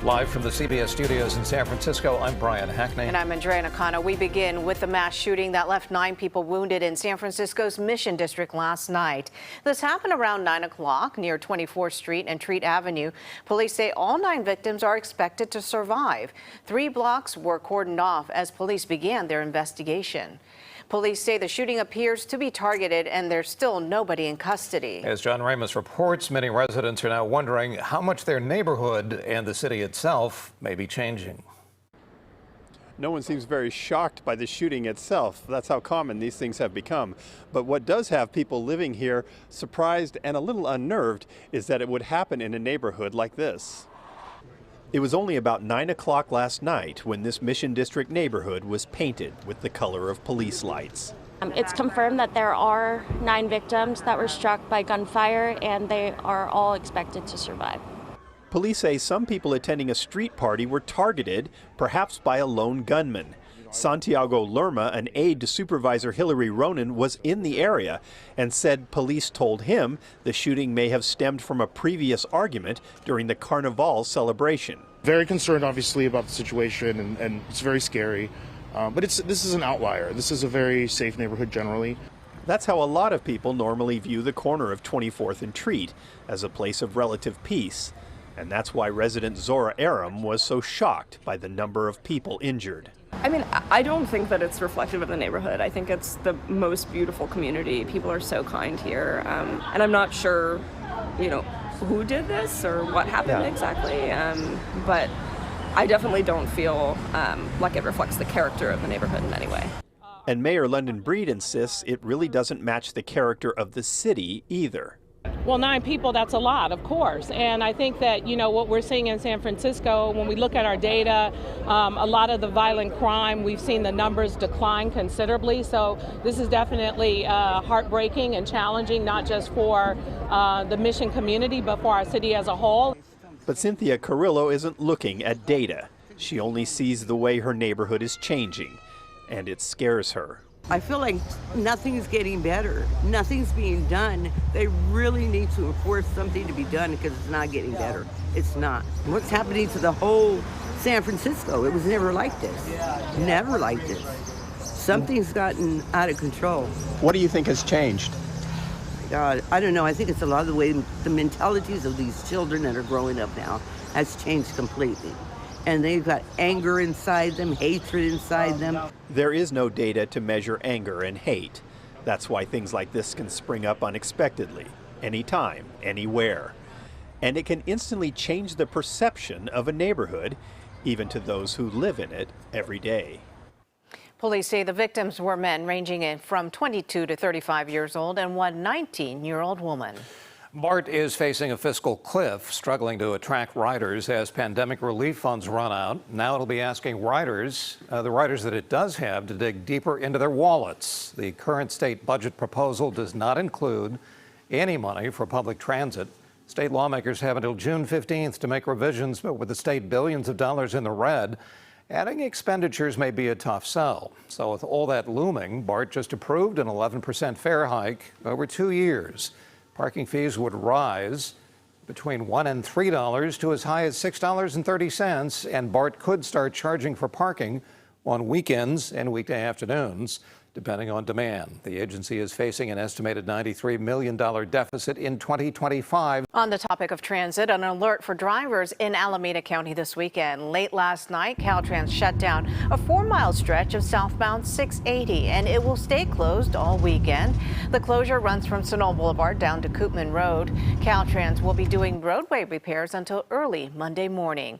Live from the CBS studios in San Francisco, I'm Brian Hackney. And I'm Andrea Nakano. We begin with the mass shooting that left 9 people wounded in San Francisco's Mission District last night. This happened around 9 o'clock near 24th Street and Treat Avenue. Police say all 9 victims are expected to survive. 3 blocks were cordoned off as police began their investigation. Police say the shooting appears to be targeted and there's still nobody in custody. As John Ramos reports, many residents are now wondering how much their neighborhood and the city itself may be changing. No one seems very shocked by the shooting itself. That's how common these things have become. But what does have people living here surprised and a little unnerved is that it would happen in a neighborhood like this. It was only about 9 o'clock last night when this Mission District neighborhood was painted with the color of police lights. It's confirmed that there are 9 victims that were struck by gunfire, and they are all expected to survive. Police say some people attending a street party were targeted, perhaps by a lone gunman. Santiago Lerma, an aide to Supervisor Hillary Ronen, was in the area and said police told him the shooting may have stemmed from a previous argument during the Carnival celebration. Very concerned, obviously, about the situation, and it's very scary. But this is an outlier. This is a very safe neighborhood generally. That's how a lot of people normally view the corner of 24th and Treat, as a place of relative peace. And that's why resident Zora Aram was so shocked by the number of people injured. I mean, I don't think that it's reflective of the neighborhood. I think it's the most beautiful community. People are so kind here. And I'm not sure, who did this or what happened exactly. But I definitely don't feel like it reflects the character of the neighborhood in any way. And Mayor London Breed insists it really doesn't match the character of the city either. Well, 9 people, that's a lot, of course. And I think that, what we're seeing in San Francisco, when we look at our data, a lot of the violent crime, we've seen the numbers decline considerably. So this is definitely heartbreaking and challenging, not just for the Mission community, but for our city as a whole. But Cynthia Carrillo isn't looking at data. She only sees the way her neighborhood is changing, and it scares her. I feel like nothing's getting better. Nothing's being done. They really need to enforce something to be done because it's not getting better. It's not. What's happening to the whole San Francisco? It was never like this. Never like this. Something's gotten out of control. What do you think has changed? God, I don't know. I think it's a lot of the way the mentalities of these children that are growing up now has changed completely. And they've got anger inside them, hatred inside them. There is no data to measure anger and hate. That's why things like this can spring up unexpectedly, anytime, anywhere. And it can instantly change the perception of a neighborhood, even to those who live in it every day. Police say the victims were men ranging in from 22 to 35 years old and one 19-year-old woman. BART is facing a fiscal cliff, struggling to attract riders as pandemic relief funds run out. Now it'll be asking riders, the riders that it does have, to dig deeper into their wallets. The current state budget proposal does not include any money for public transit. State lawmakers have until June 15th to make revisions, but with the state billions of dollars in the red, adding expenditures may be a tough sell. So with all that looming, BART just approved an 11% fare hike over 2 years. Parking fees would rise between $1 and $3 to as high as $6.30, and BART could start charging for parking on weekends and weekday afternoons, depending on demand. The agency is facing an estimated $93 million deficit in 2025. On the topic of transit, an alert for drivers in Alameda County this weekend. Late last night, Caltrans shut down a 4-mile stretch of southbound 680, and it will stay closed all weekend. The closure runs from Sonoma Boulevard down to Koopman Road. Caltrans will be doing roadway repairs until early Monday morning.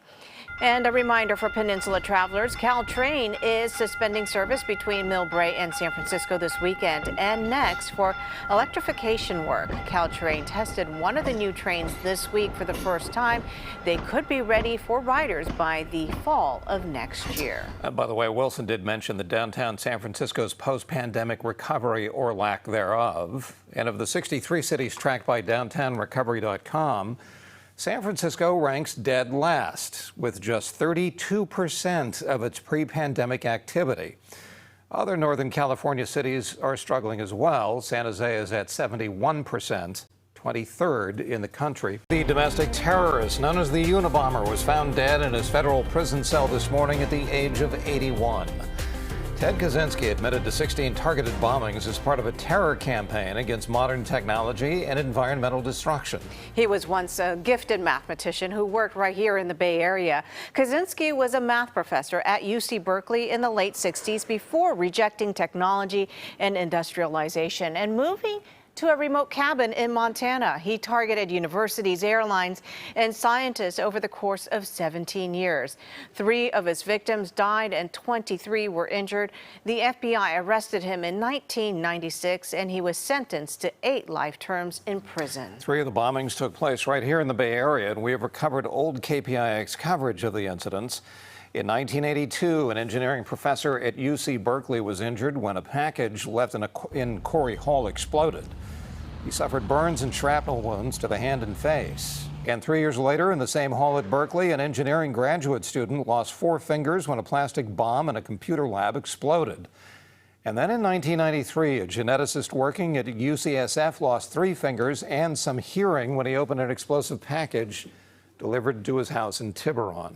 And a reminder for Peninsula travelers, Caltrain is suspending service between Millbrae and San Francisco this weekend and next for electrification work. Caltrain tested one of the new trains this week for the first time. They could be ready for riders by the fall of next year. By the way, Wilson did mention the downtown San Francisco's post-pandemic recovery or lack thereof. And of the 63 cities tracked by downtownrecovery.com, San Francisco ranks dead last with just 32% of its pre-pandemic activity. Other Northern California cities are struggling as well. San Jose is at 71%. 23rd in the country. The domestic terrorist known as the Unabomber was found dead in his federal prison cell this morning at the age of 81. Ted Kaczynski admitted to 16 targeted bombings as part of a terror campaign against modern technology and environmental destruction. He was once a gifted mathematician who worked right here in the Bay Area. Kaczynski was a math professor at UC Berkeley in the late 60s before rejecting technology and industrialization and moving to a remote cabin in Montana. He targeted universities, airlines, and scientists over the course of 17 years. 3 of his victims died and 23 were injured. The FBI arrested him in 1996 and he was sentenced to 8 life terms in prison. 3 of the bombings took place right here in the Bay Area, and we have recovered old KPIX coverage of the incidents. In 1982, an engineering professor at UC Berkeley was injured when a package left in Corey Hall exploded. He suffered burns and shrapnel wounds to the hand and face. And 3 years later, in the same hall at Berkeley, an engineering graduate student lost 4 fingers when a plastic bomb in a computer lab exploded. And then in 1993, a geneticist working at UCSF lost 3 fingers and some hearing when he opened an explosive package delivered to his house in Tiburon.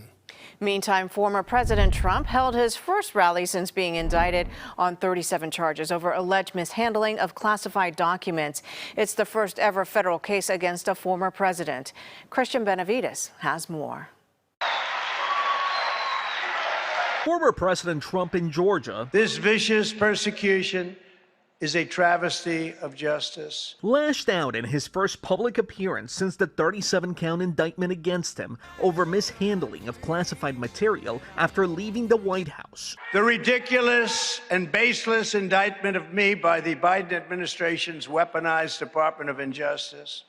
Meantime, former President Trump held his first rally since being indicted on 37 charges over alleged mishandling of classified documents. It's the first ever federal case against a former president. Christian Benavides has more. Former President Trump in Georgia. This vicious persecution is a travesty of justice. Lashed out in his first public appearance since the 37-count indictment against him over mishandling of classified material after leaving the White House. The ridiculous and baseless indictment of me by the Biden administration's weaponized Department of Injustice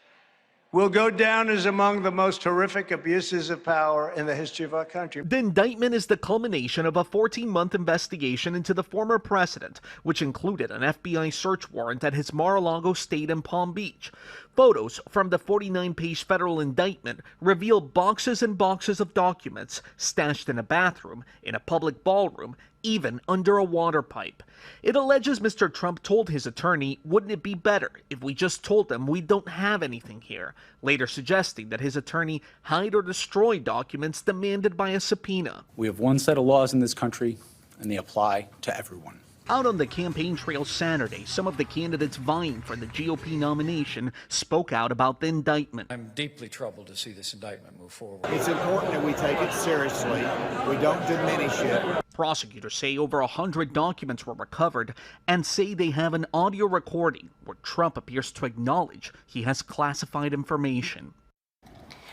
will go down as among the most horrific abuses of power in the history of our country. The indictment is the culmination of a 14-month investigation into the former president, which included an FBI search warrant at his Mar-a-Lago estate in Palm Beach. Photos from the 49-page federal indictment reveal boxes and boxes of documents stashed in a bathroom, in a public ballroom, even under a water pipe. It alleges Mr. Trump told his attorney, "Wouldn't it be better if we just told them we don't have anything here?" later suggesting that his attorney hide or destroy documents demanded by a subpoena. We have one set of laws in this country, and they apply to everyone. Out on the campaign trail Saturday, some of the candidates vying for the GOP nomination spoke out about the indictment. I'm deeply troubled to see this indictment move forward. It's important that we take it seriously. We don't diminish it. Prosecutors say over 100 documents were recovered and say they have an audio recording where Trump appears to acknowledge he has classified information.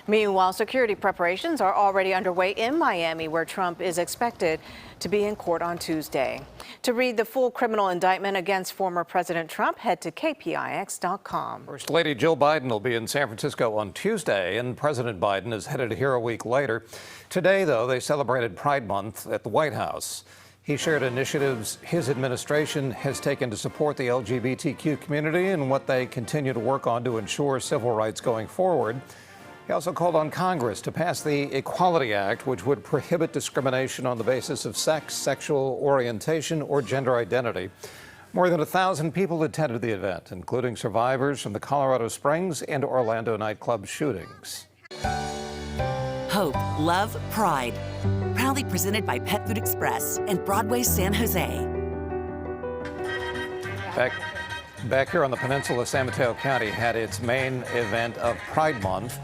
Meanwhile, security preparations are already underway in Miami, where Trump is expected to be in court on Tuesday. To read the full criminal indictment against former President Trump, head to KPIX.com. First Lady Jill Biden will be in San Francisco on Tuesday, and President Biden is headed here a week later. Today, though, they celebrated Pride Month at the White House. He shared initiatives his administration has taken to support the LGBTQ community and what they continue to work on to ensure civil rights going forward. He also called on Congress to pass the Equality Act, which would prohibit discrimination on the basis of sex, sexual orientation, or gender identity. More than 1,000 people attended the event, including survivors from the Colorado Springs and Orlando nightclub shootings. Hope, love, pride. Proudly presented by Pet Food Express and Broadway San Jose. Back here on the peninsula, San Mateo County had its main event of Pride Month.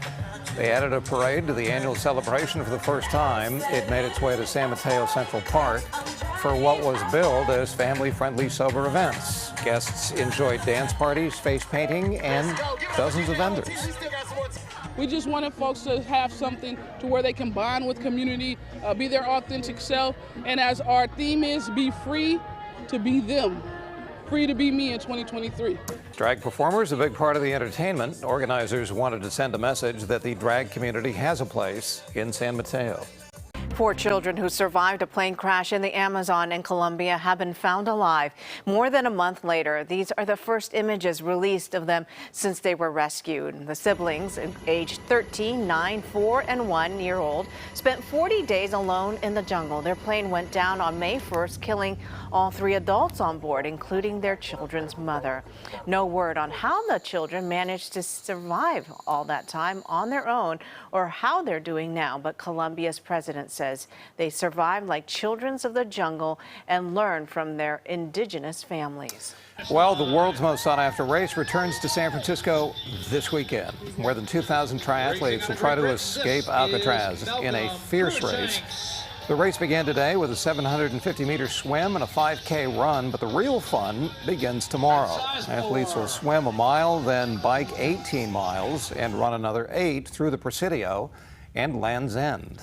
They added a parade to the annual celebration for the first time. It made its way to San Mateo Central Park for what was billed as family-friendly sober events. Guests enjoyed dance parties, face painting, and dozens of vendors. We just wanted folks to have something to where they can bond with community, be their authentic self, and as our theme is, be free to be them. Free to be me in 2023. Drag performers, a big part of the entertainment. Organizers wanted to send a message that the drag community has a place in San Mateo. 4 children who survived a plane crash in the Amazon in Colombia have been found alive. More than a month later, these are the first images released of them since they were rescued. The siblings, aged 13, 9, 4, and 1-year-old, spent 40 days alone in the jungle. Their plane went down on May 1st, killing all 3 adults on board, including their children's mother. No word on how the children managed to survive all that time on their own or how they're doing now, but Colombia's president says they survived like children of the jungle and learned from their indigenous families. Well, the world's most sought-after race returns to San Francisco this weekend. More than 2,000 triathletes will try to escape Alcatraz in a fierce race. The race began today with a 750-meter swim and a 5K run, but the real fun begins tomorrow. Athletes will swim a mile, then bike 18 miles, and run another 8 through the Presidio and Land's End.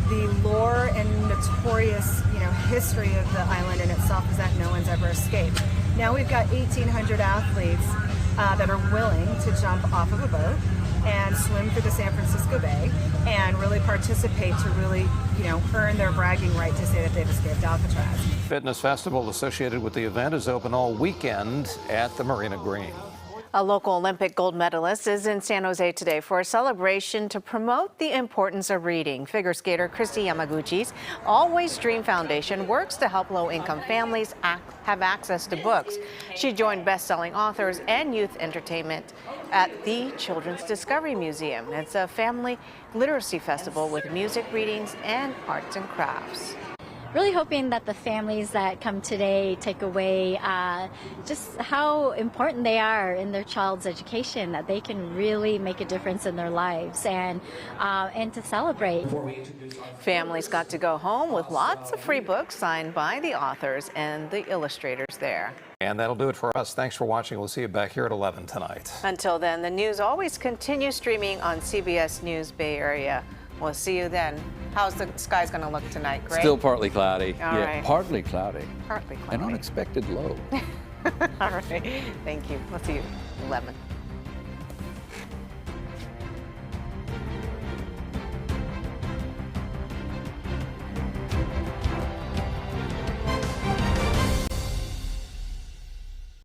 The lore and notorious, history of the island in itself is that no one's ever escaped. Now we've got 1,800 athletes that are willing to jump off of a boat and swim through the San Francisco Bay and really participate to really, earn their bragging right to say that they've escaped Alcatraz. Fitness festival associated with the event is open all weekend at the Marina Green. A local Olympic gold medalist is in San Jose today for a celebration to promote the importance of reading. Figure skater Christy Yamaguchi's Always Dream Foundation works to help low-income families have access to books. She joined best-selling authors and youth entertainment at the Children's Discovery Museum. It's a family literacy festival with music readings and arts and crafts. Really hoping that the families that come today take away just how important they are in their child's education, that they can really make a difference in their lives, and to celebrate. Families got to go home with lots of free books signed by the authors and the illustrators there. And that'll do it for us. Thanks for watching. We'll see you back here at 11 tonight. Until then, the news always continues streaming on CBS News Bay Area. We'll see you then. How's the skies going to look tonight, Greg? Still partly cloudy. All right. Partly cloudy. Partly cloudy. An unexpected low. All right. Thank you. We'll see you at 11.